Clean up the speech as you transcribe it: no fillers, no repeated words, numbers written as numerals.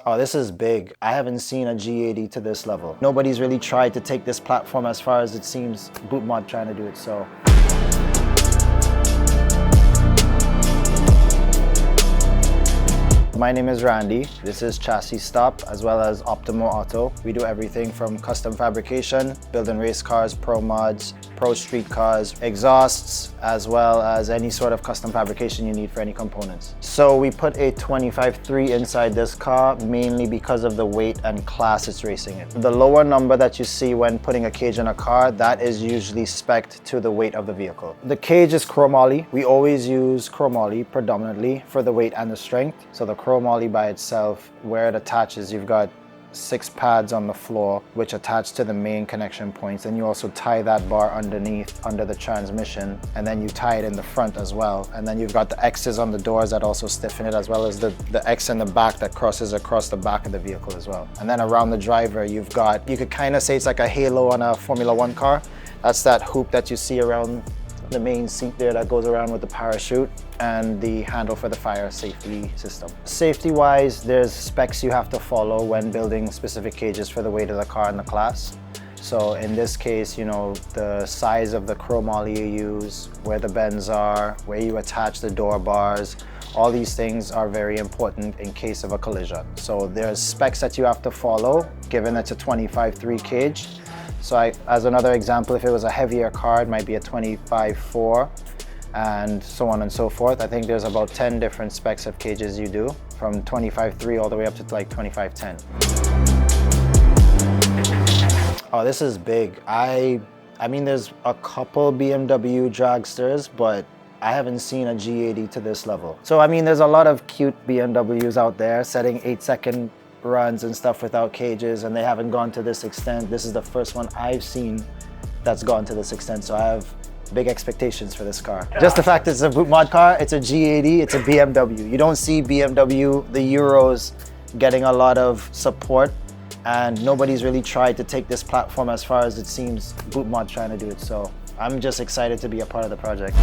Oh, this is big. I haven't seen a G80 to this level. Nobody's really tried to take this platform as far as it seems bootmod trying to do it, so. My name is Randy. This is Chassis Stop as well as Optimo Auto. We do everything from custom fabrication, building race cars, pro mods, pro street cars, exhausts, as well as any sort of custom fabrication you need for any components. So we put a 25.3 inside this car mainly because of the weight and class it's racing in. The lower number that you see when putting a cage in a car, that is usually spec'd to the weight of the vehicle. The cage is Chromoly. We always use Chromoly predominantly for the weight and the strength. So the Chromoly by itself, where it attaches, you've got 6 pads on the floor which attach to the main connection points, and you also tie that bar underneath under the transmission, and then you tie it in the front as well, and then you've got the X's on the doors that also stiffen it, as well as the X in the back that crosses across the back of the vehicle as well. And then around the driver you've got, you could kind of say it's like a halo on a Formula 1 car. That's that hoop that you see around the main seat there that goes around with the parachute, and the handle for the fire safety system. Safety wise, there's specs you have to follow when building specific cages for the weight of the car and the class. So in this case, you know, the size of the chromoly you use, where the bends are, where you attach the door bars, all these things are very important in case of a collision. So there's specs that you have to follow, given it's a 25.3 cage. So as another example, if it was a heavier car, it might be a 25.4 and so on and so forth. I think there's about 10 different specs of cages you do, from 25.3 all the way up to like 25.10. Oh, this is big. I mean, there's a couple BMW dragsters, but I haven't seen a G80 to this level. So I mean, there's a lot of cute BMWs out there setting 8-second runs and stuff without cages, and they haven't gone to this extent. This is the first one I've seen that's gone to this extent, so I have big expectations for this car. Just the fact it's a bootmod car, it's a G80, it's a BMW. You don't see BMW, the Euros, getting a lot of support, and nobody's really tried to take this platform as far as it seems bootmod trying to do it, so I'm just excited to be a part of the project.